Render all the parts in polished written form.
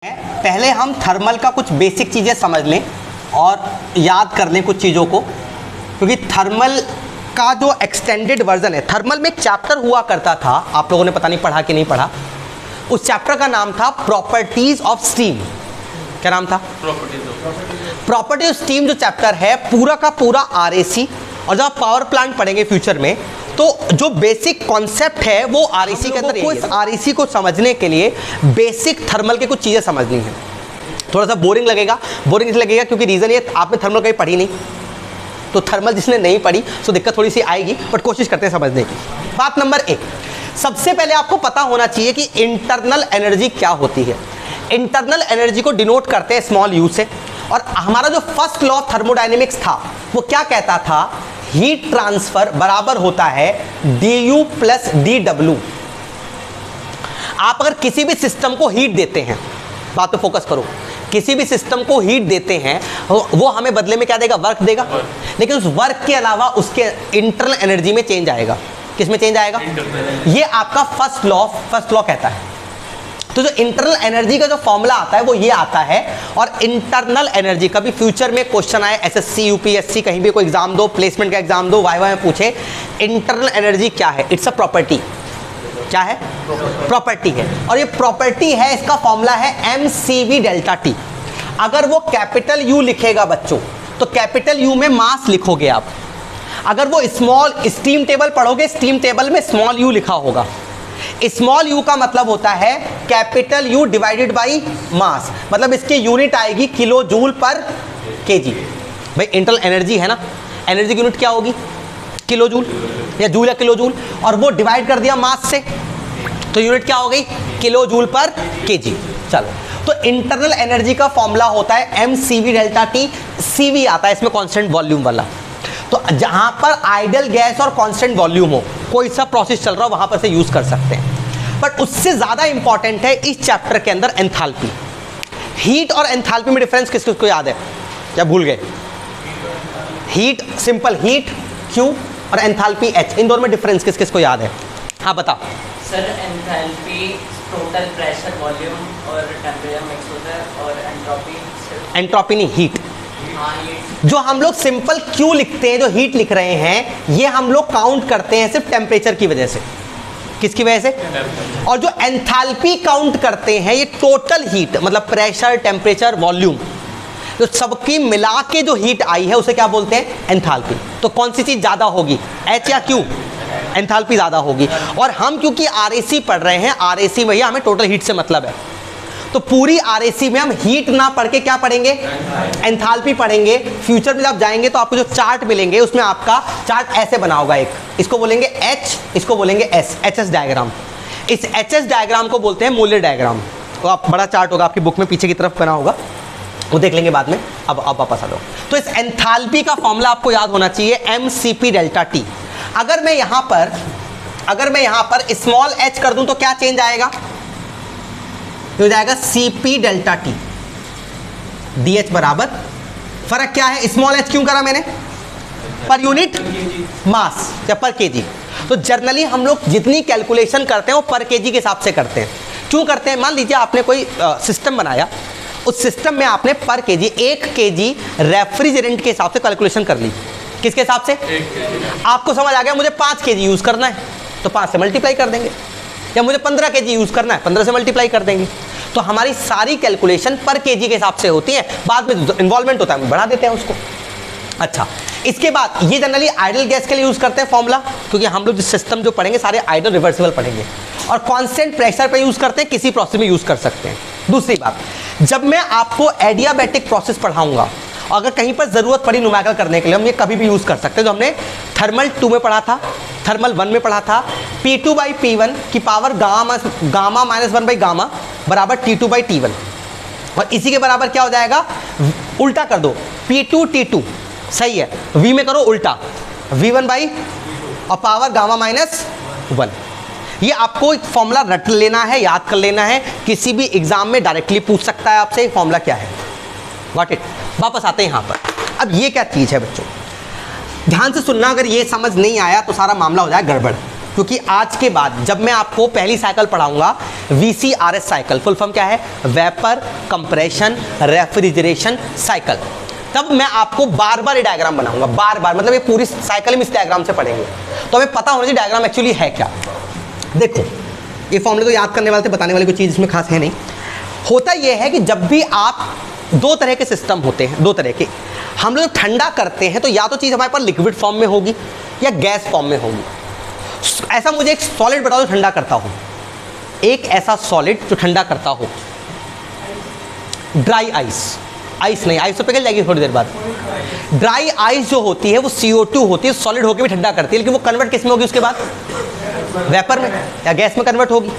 पहले हम थर्मल का कुछ बेसिक चीज़ें समझ लें और याद कर लें कुछ चीज़ों को, क्योंकि थर्मल का जो एक्सटेंडेड वर्जन है, थर्मल में एक चैप्टर हुआ करता था, आप लोगों ने पता नहीं पढ़ा कि नहीं पढ़ा। उस चैप्टर का नाम था प्रॉपर्टीज ऑफ स्टीम। क्या नाम था? Property of steam. जो चैप्टर है पूरा का पूरा आरएसी, और जब आप पावर प्लांट पढ़ेंगे फ्यूचर में तो जो बेसिक कॉन्सेप्ट है वो आरएसी के अंदर है। इस आरएसी को समझने के लिए बेसिक थर्मल के कुछ चीज़ें समझनी है। थोड़ा सा बोरिंग लगेगा, बोरिंग इसलिए लगेगा क्योंकि रीज़न ये आपने थर्मल कहीं पढ़ी नहीं, तो थर्मल जिसने नहीं पढ़ी तो दिक्कत थोड़ी सी आएगी, बट कोशिश करते हैं समझने की। बात नंबर 1, सबसे पहले आपको पता होना चाहिए कि इंटरनल एनर्जी क्या होती है। इंटरनल एनर्जी को डिनोट करते हैं स्मॉल यू से, और हमारा जो फर्स्ट लॉ ऑफ थर्मोडायनेमिक्स था वो क्या कहता था? हीट ट्रांसफर बराबर होता है du प्लस dw। आप अगर किसी भी सिस्टम को हीट देते हैं, बात पे फोकस करो, किसी भी सिस्टम को हीट देते हैं वो हमें बदले में क्या देगा? वर्क देगा। लेकिन उस वर्क के अलावा उसके इंटरनल एनर्जी में चेंज आएगा। किस में चेंज आएगा? ये आपका फर्स्ट लॉ कहता है। तो जो इंटरनल एनर्जी का जो फॉर्मूला आता है वो ये आता है। और इंटरनल एनर्जी कभी फ्यूचर में क्वेश्चन आए, एसएससी यूपीएससी कहीं भी कोई एग्जाम दो, प्लेसमेंट का एग्जाम दो, वाइवा में पूछे इंटरनल एनर्जी क्या है, इट्स अ प्रॉपर्टी। क्या है? प्रॉपर्टी है। और ये प्रॉपर्टी है, इसका फॉर्मूला है mcv डेल्टा टी। अगर वो कैपिटल यू लिखेगा बच्चों, तो कैपिटल यू में मास लिखोगे आप। अगर वो स्मॉल स्टीम टेबल पढ़ोगे, स्टीम टेबल में स्मॉल यू लिखा होगा। स्मॉल यू का मतलब होता है capital you divided by mass, मतलब इसकी यूनिट आएगी किलो जूल पर केजी। भाई इंटरनल एनर्जी है ना, एनर्जी की यूनिट क्या होगी? किलो जूल या जूल या किलो जूल, और वो डिवाइड कर दिया मास से, तो यूनिट क्या हो गई? किलो जूल पर केजी। चलो, तो इंटरनल एनर्जी का फॉर्मूला होता है mcv डेल्टा टी। cv आता है इसमें कांस्टेंट वॉल्यूम वाला। तो जहां पर आइडियल गैस और कांस्टेंट वॉल्यूम हो, कोई सा प्रोसेस चल रहा हो, वहां पर से यूज कर सकते हैं। बट उससे ज्यादा इंपॉर्टेंट है इस चैप्टर के अंदर एंथैल्पी। हीट और एंथैल्पी में डिफरेंस किस किसको याद है या भूल गए? हीट सिंपल हीट Q और एंथैल्पी H, इन दोनों में डिफरेंस किस किसको याद है? हाँ बता sir. Enthalpy total pressure volume और टेम्परेचर मिक्स होता है, और एंट्रोपी एंट्रोपी नहीं, हीट। हाँ, ये जो हम लोग सिंपल Q लिखते हैं, जो हीट लिख रहे हैं, ये हम लोग काउंट करते हैं सिर्फ टेम्परेचर की वजह से। किसकी वजह से? और जो एंथैल्पी काउंट करते हैं ये टोटल हीट, मतलब प्रेशर, टेम्परेचर, वॉल्यूम, तो सबकी मिला के जो हीट आई है उसे क्या बोलते हैं? एंथैल्पी। तो कौन सी चीज ज्यादा होगी, H या Q? एंथैल्पी ज्यादा होगी। और हम क्योंकि आरएसी पढ़ रहे हैं, आरएसी भैया हमें टोटल हीट से मतलब है, तो पूरी आरएसी में हम हीट ना पढ़ के क्या पढ़ेंगे? एंथैल्पी पढ़ेंगे। फ्यूचर में जब जाएंगे तो आपको जो चार्ट मिलेंगे उसमें आपका चार्ट ऐसे बना होगा, एक इसको बोलेंगे H, इसको बोलेंगे S, HS डायग्राम। इस HS डायग्राम को बोलते हैं मूल्य डायग्राम। तो आप बड़ा चार्ट होगा आपकी बुक में पीछे की तरफ बना होगा, वो देख लेंगे बाद में। अब वापस आ जाओ। तो इस एंथैल्पी का फॉर्मूला आपको याद होना चाहिए mcp डेल्टा टी। अगर मैं यहां पर स्मॉल h कर दूं तो क्या चेंज आएगा? हो जाएगा cp डेल्टा टी। dh बराबर, फर्क क्या है? स्मॉल h क्यों करा मैंने? पर यूनिट मास या पर केजी। तो जनरली हम लोग जितनी कैलकुलेशन करते हैं वो पर केजी के हिसाब से करते हैं। क्यों करते हैं? मान लीजिए आपने कोई सिस्टम बनाया, उस सिस्टम में आपने पर केजी 1 केजी रेफ्रिजरेंट के हिसाब से कैलकुलेशन कर ली। किसके हिसाब से? आपको समझ आ गया मुझे 5 केजी यूज करना है तो 5 से मल्टीप्लाई कर देंगे, या मुझे 15 केजी यूज करना है 15 से मल्टीप्लाई कर देंगे। तो हमारी सारी कैलकुलेशन पर केजी के हिसाब से होती है। बाद में इन्वॉल्वमेंट होता है, बढ़ा देते हैं उसको। अच्छा, इसके बाद ये जनरली आइडियल गैस के लिए यूज करते हैं फॉर्मूला, क्योंकि हम लोग जिस सिस्टम जो पढ़ेंगे सारे आइडियल रिवर्सिबल पढ़ेंगे। और कांस्टेंट प्रेशर पे यूज करते हैं, किसी प्रोसेस में यूज कर सकते हैं। दूसरी बात, जब मैं आपको एडियाबैटिक प्रोसेस पढ़ाऊंगा, अगर कहीं पर जरूरत पड़ी न्यूमेरिकल करने के लिए, हम ये कभी भी यूज कर सकते हैं। जो हमने थर्मल 2 में पढ़ा था, थर्मल 1 में पढ़ा था, P2/P1 की power gamma minus 1 by gamma बराबर T2/T1। और इसी के बराबर क्या हो जाएगा? उल्टा कर दो, P2T2, सही है, V में करो उल्टा, V1 बाई और पावर गामा माइनस 1। ये आपको एक फॉर्मूला रट लेना है, याद कर लेना है, किसी भी एग्जाम में डायरेक्टली पूछ सकता है आपसे फॉर्मूला क्या है। Got it? वापस आते हैं यहां पर। अब ये क्या चीज है बच्चों, ध्यान से सुनना, अगर ये समझ नहीं आया तो सारा मामला हो जाए गड़बड़। क्योंकि आज के बाद जब मैं आपको पहली साइकिल पढ़ाऊंगा VCRS साइकिल, फुल फॉर्म क्या है, वेपर कंप्रेशन रेफ्रिजरेशन साइकिल, तब मैं आपको बार बार ये डायग्राम बनाऊंगा, बार बार, मतलब ये पूरी साइकिल में इस डायग्राम से पढ़ेंगे, तो हमें पता होना चाहिए डायग्राम एक्चुअली है क्या। देखो ये फॉर्मूले तो याद करने वाले थे, बताने वाली कोई चीज़ इसमें खास है नहीं। होता यह है कि जब भी आप दो तरह के सिस्टम होते हैं, दो तरह के, हम लोग ठंडा करते हैं तो या तो चीज़ हमारे पास लिक्विड फॉर्म में होगी या गैस फॉर्म में होगी। ऐसा मुझे एक सॉलिड बताओ जो ठंडा करता हो, एक ऐसा सॉलिड जो ठंडा करता हो। ड्राई आइस, आइस नहीं, आइस तो पिघल जाएगी थोड़ी देर बाद। ड्राई आइस जो होती है वो CO2 होती है, सॉलिड होकर भी ठंडा करती है, लेकिन वो कन्वर्ट किस में होगी उसके बाद, वेपर में या गैस में कन्वर्ट होगी।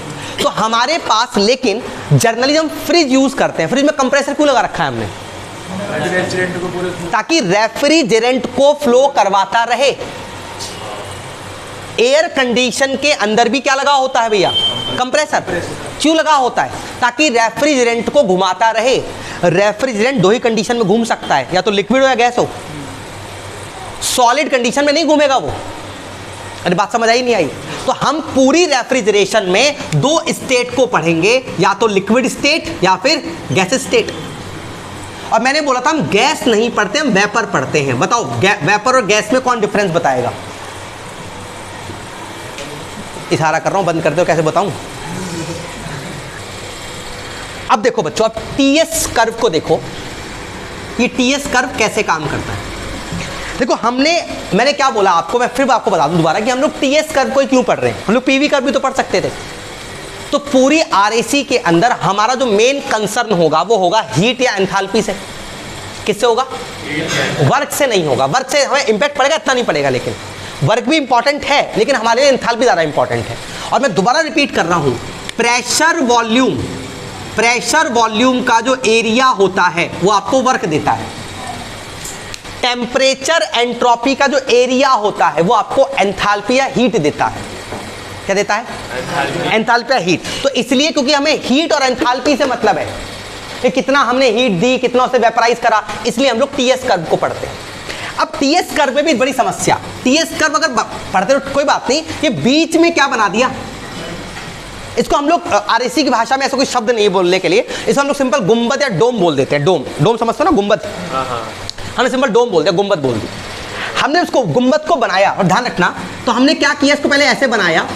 तो हमारे पास लेकिन जर्नली हम फ्रिज यूज करते हैं, फ्रिज में कंप्रेसर क्यों लगा रखा है हमने, ताकि रेफ्रिजरेंट को फ्लो करवाता रहे। एयर कंडीशन के अंदर भी क्या लगा होता है भैया, कंप्रेसर। क्यों लगा होता है, ताकि रेफ्रिजरेंट को घुमाता रहे। रेफ्रिजरेंट दो ही कंडीशन में घूम सकता है, या तो लिक्विड हो या गैस हो, सॉलिड कंडीशन में नहीं घूमेगा वो। अरे बात समझ आई नहीं आई? तो हम पूरी रेफ्रिजरेशन में दो स्टेट को पढ़ेंगे, या तो लिक्विड स्टेट या फिर गैस स्टेट। और मैंने बोला था हम गैस नहीं पढ़ते, हम वेपर पढ़ते हैं। बताओ वेपर और गैस में कौन डिफरेंस बताएगा? इशारा कर रहा हूं, बंद करते हो, कैसे बताऊं? अब देखो बच्चों, अब TS कर्व को देखो, ये TS कर्व कैसे काम करता है। देखो मैंने क्या बोला आपको, मैं फिर आपको बता दूं दोबारा कि हम लोग TS कर्व को क्यों पढ़ रहे हैं। हम लोग PV कर्व भी तो पढ़ सकते थे। तो पूरी RAC के अंदर हमारा जो मेन कंसर्न होगा वो होगा हीट या एंथैल्पी से। किससे होगा? वर्क से नहीं होगा। वर्क से हमें इंपैक्ट पड़ेगा, इतना नहीं पड़ेगा, लेकिन वर्क भी इंपॉर्टेंट है, लेकिन हमारे लिए एंथैल्पी ज़्यादा इंपॉर्टेंट है। और मैं दोबारा रिपीट कर रहा हूं, प्रेशर वॉल्यूम का जो एरिया होता है वो आपको वर्क देता है। टेम्परेचर एंट्रोपी का जो एरिया होता है वो आपको एंथैल्पी या हीट देता है। क्या देता है? एंथैल्पी या हीट। तो इसलिए क्योंकि हमें हीट और एंथैल्पी से मतलब है कि कितना हमने हीट दी, कितना उसे वेपराइज करा, इसलिए हम लोग TS कर्व को पढ़ते हैं। अब TS कर्व में भी बड़ी समस्या, TS कर्व अगर पढ़ते तो कोई बात नहीं, ये बीच में क्या बना दिया, इसको हम लोग RAC की भाषा में ऐसा कोई शब्द नहीं बोलने के लिए, इसको हम लोग सिंपल गुंबद या डोम बोल देते हैं। डोम समझते हो ना, गुंबद, हमने सिंपल डोम बोलते हैं, गुंबद बोल दी। हमने उसको गुंबद को बनाया, और ध्यान रखना, तो हमने क्या किया, इसको पहले ऐसे बनाया,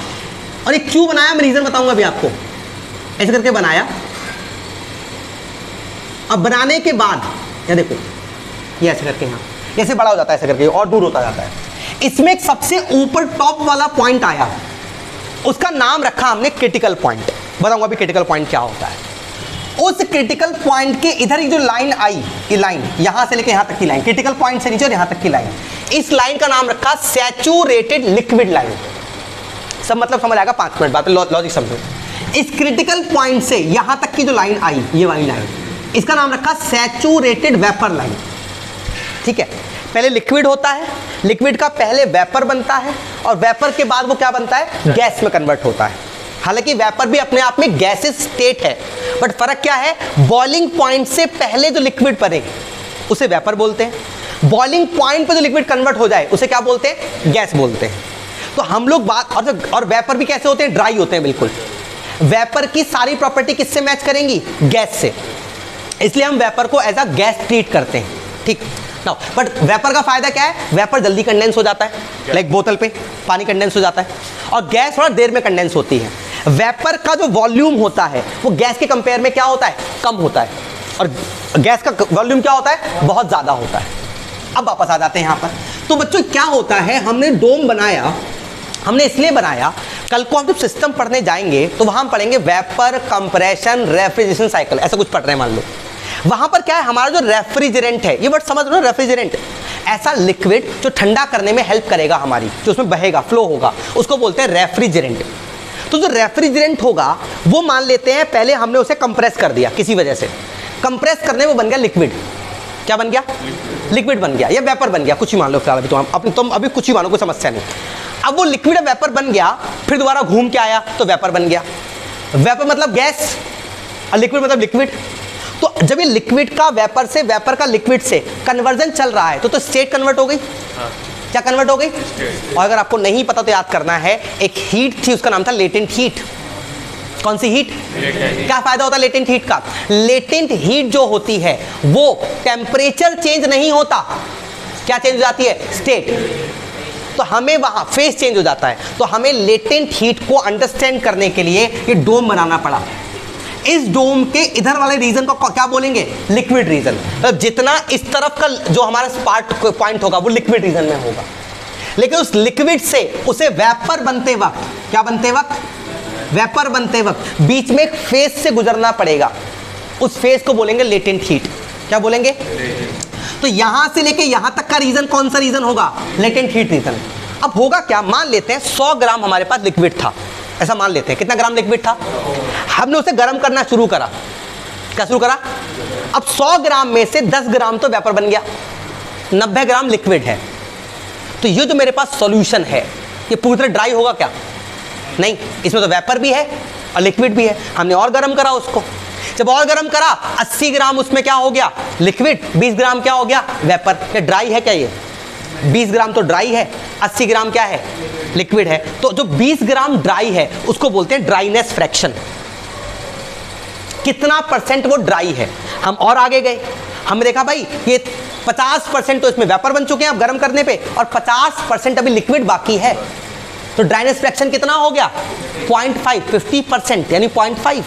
और ये क्यों बनाया मैं रीजन बताऊंगा अभी आपको। ऐसे करके बनाया, अब बनाने के बाद ये देखो, ये ऐसे करके यहाँ ऐसे बड़ा हो जाता है, ऐसे करके और दूर होता जाता है। इसमें एक सबसे ऊपर टॉप वाला पॉइंट आया, उसका नाम रखा हमने क्रिटिकल पॉइंट। बताऊंगा अभी क्रिटिकल पॉइंट क्या होता है। उस क्रिटिकल पॉइंट के इधर की जो लाइन आई, ये लाइन यहां से लेकर यहां तक की लाइन, क्रिटिकल पॉइंट से नीचे और यहां तक की लाइन, इस लाइन का नाम रखा सैचुरेटेड लिक्विड लाइन। सब मतलब समझ आएगा 5 मिनट बाद, लॉजिक समझो। इस क्रिटिकल पॉइंट से यहां तक की जो लाइन आई, ये वाली लाइन, इसका नाम रखा सैचुरेटेड वेपर लाइन। ठीक है, पहले लिक्विड होता है, लिक्विड का पहले वेपर बनता है, और वेपर के बाद वो क्या बनता है, गैस में कन्वर्ट होता है। हालांकि वेपर भी अपने आप में गैसेस स्टेट है, बट फर्क क्या है, बॉइलिंग पॉइंट से पहले जो लिक्विड बने उसे वेपर बोलते हैं, बॉइलिंग पॉइंट पे जो लिक्विड कन्वर्ट हो जाए उसे क्या बोलते हैं, गैस बोलते हैं। तो हम लोग बात, और वेपर भी कैसे होते हैं, ड्राई होते हैं बिल्कुल। वेपर की सारी प्रॉपर्टी किससे मैच करेंगी, गैस से, इसलिए हम वेपर को एज अ गैस ट्रीट करते हैं। ठीक ना, बट वेपर का फायदा क्या है, वेपर जल्दी कंडेंस हो जाता है, लाइक बोतल पे पानी कंडेंस हो जाता है, और गैस थोड़ा देर में कंडेंस होती है। वेपर का जो वॉल्यूम होता है वो गैस के कंपेयर में क्या होता है, कम होता है, और गैस का वॉल्यूम क्या होता है, बहुत ज़्यादा होता है। अब वापस आ जाते हैं यहाँ पर। तो बच्चों क्या होता है, हमने डोम बनाया, हमने इसलिए बनाया, कल को हम जब सिस्टम पढ़ने जाएंगे तो वहाँ हम पढ़ेंगे वेपर कंप्रेशन रेफ्रिजरेशन साइकिल, ऐसा कुछ पढ़ रहे हैं मान लो। वहाँ पर क्या है, हमारा जो रेफ्रिजरेंट है, ये वर्ड समझ लो, रेफ्रिजरेंट, ऐसा लिक्विड जो ठंडा करने में हेल्प करेगा हमारी, जो उसमें बहेगा, फ्लो होगा, उसको बोलते हैं रेफ्रिजरेंट। तो जो रेफ्रिजरेंट होगा वो मान लेते हैं पहले हमने उसे कंप्रेस कर दिया, किसी वजह से कंप्रेस करने में बन गया लिक्विड। क्या बन गया, लिक्विड बन गया या वेपर बन गया, कुछ ही मान लो फिलहाल, अभी तुम अभी कुछ ही मानो, कोई समस्या नहीं। अब वो लिक्विड वेपर बन गया, फिर दोबारा घूम के आया तो वेपर बन गया। वेपर मतलब गैस, और लिक्विड मतलब लिक्विड। तो जब ये लिक्विड का वेपर से, वेपर का लिक्विड से कन्वर्जन चल रहा है तो स्टेट कन्वर्ट हो गई। क्या कन्वर्ट हो गई? और अगर आपको नहीं पता तो याद करना है, एक हीट थी उसका नाम था लेटेंट हीट। कौन सी हीट? क्या फायदा होता है लेटेंट हीट का? लेटेंट हीट जो होती है वो टेम्परेचर चेंज नहीं होता, क्या चेंज हो जाती है? स्टेट। तो हमें वहां फेस चेंज हो जाता है। तो हमें लेटेंट हीट को अंडरस्टैंड करने के लिए ये डोम बनाना पड़ा। इस डोम के इधर वाले रीजन को क्या बोलेंगे? Liquid region. तो जितना इस तरफ का जो हमारा स्पार्ट पॉइंट होगा वो लिक्विड रीजन में होगा, लेकिन उस लिक्विड से उसे वेपर बनते वक्त, क्या बनते वक्त? वेपर बनते वक्त बीच में एक फेस से गुजरना पड़ेगा, उस फेस को बोलेंगे लेटेंट हीट। क्या बोलेंगे? तो यहां से लेके यहां तक का रीजन कौन सा रीजन होगा? Latent heat region. अब होगा क्या, मान लेते हैं 100 ग्राम हमारे पास लिक्विड था, ऐसा मान लेते हैं। कितना ग्राम लिक्विड था? हमने उसे गर्म करना शुरू करा। क्या शुरू करा? अब 100 ग्राम में से 10 ग्राम तो वेपर बन गया, 90 ग्राम लिक्विड है। तो ये जो मेरे पास सॉल्यूशन है ये पूरी तरह ड्राई होगा क्या? नहीं, इसमें तो वेपर भी है और लिक्विड भी है। हमने और गर्म करा उसको, जब और गर्म करा 80 ग्राम उसमें क्या हो गया? लिक्विड। 20 ग्राम क्या हो गया? वेपर। ये ड्राई है क्या? ये 20 ग्राम तो ड्राई है, 80 ग्राम क्या है? लिक्विड है। तो जो 20 ग्राम ड्राई है उसको बोलते हैं ड्राइनेस फ्रैक्शन। कितना परसेंट वो ड्राई है? हम और आगे गए, हमने देखा भाई ये 50% तो इसमें वेपर बन चुके हैं अब गर्म करने पे, और 50% अभी लिक्विड बाकी है। तो ड्राइनेस फ्रैक्शन कितना हो गया? 0.5, 50% यानी 0.5।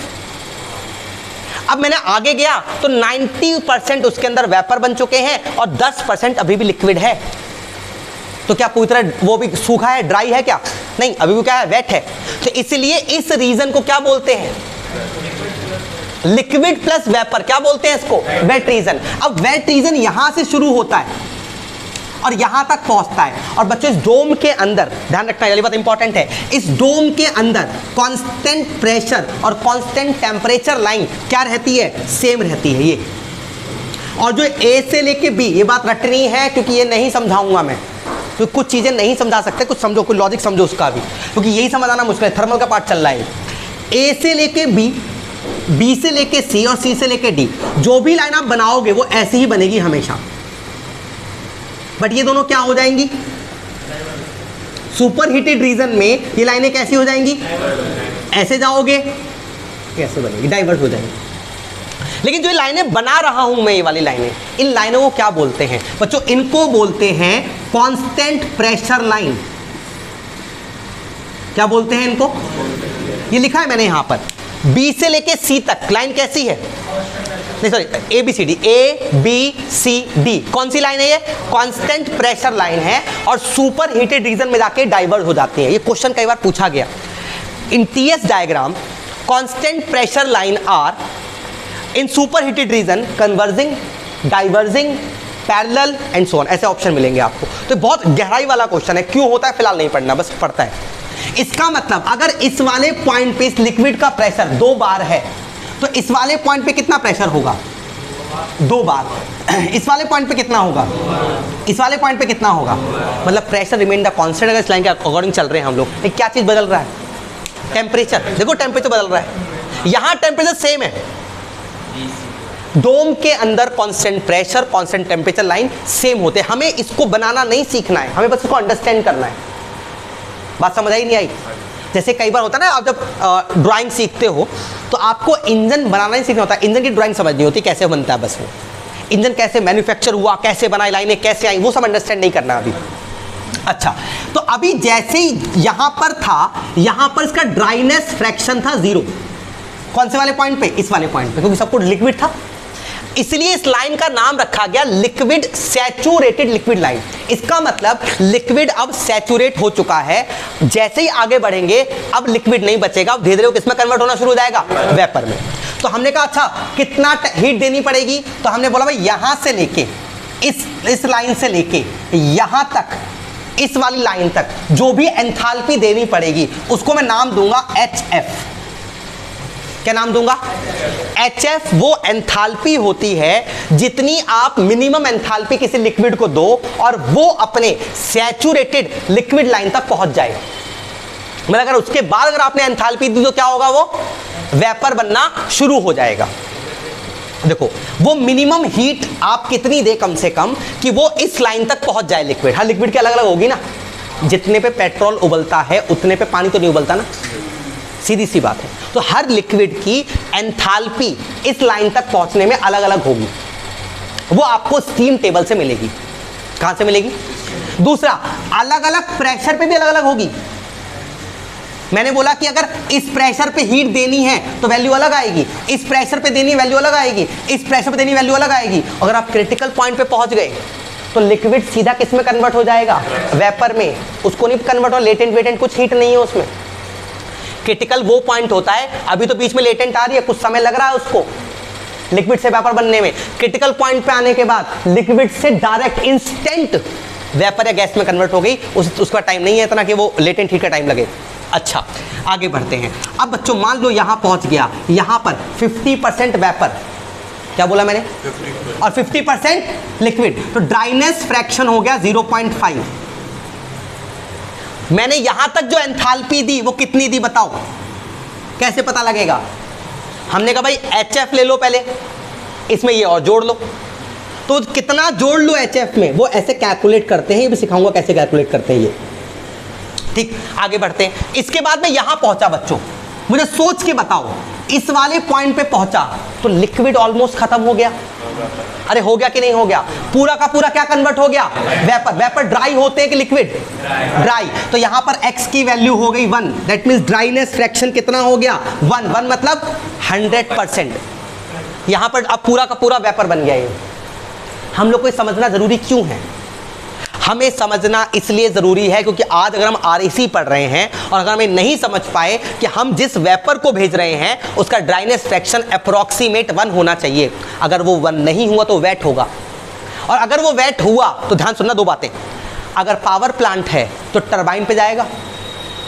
अब मैंने आगे गया तो 90% उसके अंदर वेपर बन चुके हैं और 10% अभी भी लिक्विड है। तो क्या पूरी तरह वो भी सूखा है, ड्राई है क्या? नहीं, अभी भी क्या है? वेट है। तो इसलिए इस रीजन को क्या बोलते हैं? Liquid plus vapour. क्या बोलते हैं इसको? Wet region. अब वेट रीजन यहां से शुरू होता है और यहां तक पहुंचता है। और बच्चों इस डोम के अंदर ध्यान रखना, ये बात इंपॉर्टेंट है, इस डोम के अंदर कांस्टेंट प्रेशर और कांस्टेंट टेम्परेचर लाइन क्या रहती है? सेम रहती है ये। और जो ए से लेके बी, ये बात रटनी है क्योंकि ये नहीं समझाऊंगा मैं, तो कुछ चीजें नहीं समझा सकते, कुछ समझो, कुछ लॉजिक समझो उसका भी, क्योंकि यही समझाना मुश्किल है। थर्मल का पार्ट चल रहा है। ए से लेके बी, बी से लेके सी और सी से लेके डी, जो भी लाइन आप बनाओगे वो ऐसी ही बनेगी हमेशा। बट ये दोनों क्या हो जाएंगी? सुपर हीटेड रीजन में ये लाइनें कैसी हो जाएंगी? ऐसे जाओगे, कैसे बनेगी? डाइवर्ट हो जाएंगी। लेकिन जो लाइनें बना रहा हूं मैं, ये वाली लाइनें, इन लाइनों को क्या बोलते हैं बच्चों? इनको बोलते हैं कांस्टेंट प्रेशर लाइन। क्या बोलते हैं इनको? ये लिखा है मैंने यहां पर, बी से लेके सी तक लाइन कैसी है? नहीं sorry, A B C D, A B C D, कौन सी लाइन है? ये कांस्टेंट प्रेशर लाइन है और सुपर हीटेड रीजन में जाके डाइवर्ट हो जाती है। ये क्वेश्चन कई बार पूछा गया। In TS diagram constant pressure line are in super heated region converging, diverging, parallel and so on, ऐसे ऑप्शन मिलेंगे आपको। तो बहुत गहराई वाला क्वेश्चन है, क्यों होता है फिलहाल नहीं पढ़ना, बस पढ़ता है। इसका मतलब अगर इस वाले पॉइंट पे इस लिक्विड का प्रेशर 2 बार है तो इस वाले पॉइंट पे कितना प्रेशर होगा? 2 बार। इस वाले पॉइंट पे कितना होगा? इस वाले पॉइंट पे कितना होगा? मतलब प्रेशर रिमेन द कांस्टेंट। अगर इस लाइन के अकॉर्डिंग चल रहे हैं हम लोग, लेकिन क्या चीज बदल रहा है? टेम्परेचर। देखो टेम्परेचर बदल रहा है, यहां टेम्परेचर सेम है, डोम के अंदर constant pressure constant temperature line same होते हैं। हमें इसको बनाना नहीं सीखना है, हमें बस इसको अंडरस्टैंड करना है। बात समझ आई नहीं आई? जैसे कई बार होता है ना, आप जब ड्राइंग सीखते हो तो आपको इंजन बनाना नहीं सीखना होता, इंजन की ड्राइंग समझनी होती कैसे बनता है। बस वो इंजन कैसे मैन्युफैक्चर हुआ, कैसे बनाई, लाइनें कैसे आई, वो सब अंडरस्टैंड नहीं करना अभी। अच्छा, तो अभी जैसे ही यहां पर था, यहां पर इसका ड्राइनेस फ्रैक्शन था 0। कौन से वाले पॉइंट पे? इस वाले पॉइंट पे, क्योंकि सब कुछ लिक्विड था, इसलिए इस लाइन का नाम रखा गया लिक्विड सैचुरेटेड लिक्विड लाइन। इसका मतलब लिक्विड अब सैचुरेट हो चुका है, जैसे ही आगे बढ़ेंगे अब लिक्विड नहीं बचेगा, धीरे धीरे किसमें कन्वर्ट होना शुरू हो जाएगा? वेपर में। तो हमने कहा अच्छा कितना हीट देनी पड़ेगी? तो हमने बोला भाई यहां से लेके इस लाइन से लेके यहां तक, इस वाली लाइन तक जो भी एंथैल्पी देनी पड़ेगी उसको मैं नाम दूंगा HF। क्या नाम दूंगा? HF वो एंथैल्पी होती है जितनी आप मिनिमम एंथैल्पी किसी लिक्विड को दो और वो अपने सैचुरेटेड लिक्विड लाइन तक पहुंच जाएगा। मतलब अगर उसके बाद अगर आपने एंथैल्पी दी तो क्या होगा? वो वेपर बनना शुरू हो जाएगा। देखो वो मिनिमम हीट आप कितनी दे कम से कम कि वो इस लाइन तक पहुंच जाए लिक्विड। हर लिक्विड की अलग अलग होगी ना, जितने पे पेट्रोल उबलता है उतने पे पानी तो नहीं उबलता ना, सीधी सी बात है। तो हर लिक्विड की एंथैल्पी इस लाइन तक पहुंचने में अलग अलग होगी, वो आपको स्टीम टेबल से मिलेगी। कहां से मिलेगी? दूसरा, अलग अलग प्रेशर पे भी अलग अलग होगी। मैंने बोला कि अगर इस प्रेशर पे हीट देनी है तो वैल्यू अलग आएगी, इस प्रेशर पे देनी वैल्यू अलग आएगी, इस प्रेशर पे देनी वैल्यू अलग आएगी। अगर आप क्रिटिकल पॉइंट पे पहुंच गए तो लिक्विड सीधा किस में कन्वर्ट हो जाएगा? वेपर में। उसको नहीं कन्वर्ट हो, लेटेंट वेटेंट कुछ हीट नहीं है उसमें। क्रिटिकल वो पॉइंट होता है, अभी तो बीच में लेटेंट आ रही है, कुछ समय लग रहा है उसको लिक्विड से वेपर बनने में। क्रिटिकल पॉइंट पे आने के बाद लिक्विड से डायरेक्ट इंस्टेंट वेपर या गैस में कन्वर्ट हो गई, उसका टाइम नहीं है इतना कि वो लेटेंट हीट का टाइम लगे। अच्छा, आगे बढ़ते हैं। अब बच्चों मान लो यहां पहुंच गया, यहां पर 50% वेपर, क्या बोला मैंने, 50%। और 50% लिक्विड, तो ड्राइनेस फ्रैक्शन हो गया 0.5। मैंने यहां तक जो एंथैल्पी दी वो कितनी दी बताओ, कैसे पता लगेगा? हमने कहा भाई HF ले लो पहले, इसमें ये और जोड़ लो, तो कितना जोड़ लो HF में, वो ऐसे कैलकुलेट करते हैं, ये भी सिखाऊंगा कैसे कैलकुलेट करते हैं ये। ठीक, आगे बढ़ते हैं। इसके बाद में यहां पहुंचा बच्चों, मुझे सोच के बताओ, इस वाले पॉइंट पे पहुंचा तो लिक्विड ऑलमोस्ट खत्म हो गया। अरे हो गया कि नहीं हो गया? पूरा का पूरा क्या कन्वर्ट हो गया? वेपर। वेपर ड्राई होते हैं कि लिक्विड? ड्राई। तो यहां पर x की वैल्यू हो गई 1, दैट मींस ड्राइनेस फ्रैक्शन कितना हो गया? 1 मतलब 100%। यहां पर अब पूरा का पूरा वेपर बन गया। ये हम लोग को समझना जरूरी क्यों है? हमें समझना इसलिए ज़रूरी है क्योंकि आज अगर हम RAC पढ़ रहे हैं और अगर हमें नहीं समझ पाए कि हम जिस वेपर को भेज रहे हैं उसका ड्राइनेस फ्रैक्शन अप्रॉक्सीमेट 1 होना चाहिए, अगर वो 1 नहीं हुआ तो वेट होगा, और अगर वो वेट हुआ तो ध्यान सुनना दो बातें, अगर पावर प्लांट है तो टरबाइन पे जाएगा,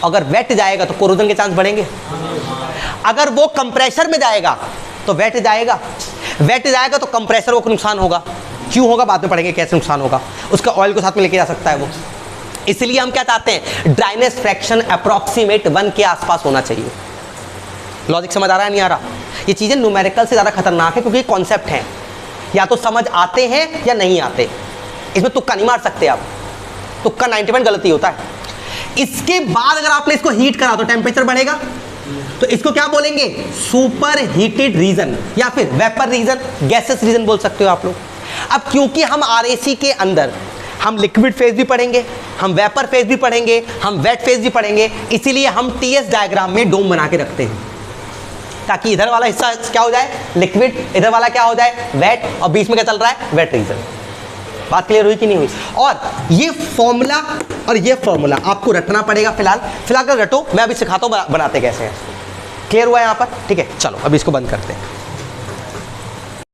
अगर वेट जाएगा तो कोरोजन के चांस बढ़ेंगे, अगर वो कंप्रेसर में जाएगा तो वेट जाएगा, वेट जाएगा तो कंप्रेसर को नुकसान होगा। क्यों होगा बाद में पढ़ेंगे कैसे नुकसान होगा, उसका ऑयल को साथ में लेके जा सकता है वो। इसलिए हम क्या चाहते हैं? ड्राइनेस फ्रैक्शन अप्रॉक्सीमेट 1 के आसपास होना चाहिए। लॉजिक समझ आ रहा है नहीं आ रहा? ये चीज़ें न्यूमेरिकल से ज़्यादा खतरनाक है क्योंकि कॉन्सेप्ट हैं, या तो समझ आते हैं या नहीं आते, इसमें तुक्का नहीं मार सकते आप, तुक्का 90% गलती होता है। इसके बाद अगर आपने इसको हीट करा तो टेम्परेचर बढ़ेगा, तो इसको क्या बोलेंगे? सुपर हीटेड रीजन या फिर वेपर रीजन, गैसेस रीजन बोल सकते हो आप लोग। अब क्योंकि हम RAC के अंदर हम लिक्विड फेज भी पढ़ेंगे, हम वेपर फेज भी पढ़ेंगे, हम वेट फेज भी पढ़ेंगे, इसीलिए हम TS डायग्राम में डोम बना के रखते हैं ताकि इधर वाला हिस्सा क्या हो जाए? लिक्विड, इधर वाला क्या हो जाए? वेट, और बीच में क्या चल रहा है? Wait reason. बात क्लियर हुई कि नहीं हुई? और ये फॉर्मूला और ये फॉर्मूला आपको रटना पड़ेगा। फिलहाल रटो, मैं अभी सिखाता हूँ बनाते कैसे हैं। क्लियर हुआ है यहाँ पर? ठीक है, चलो अभी इसको बंद करते हैं।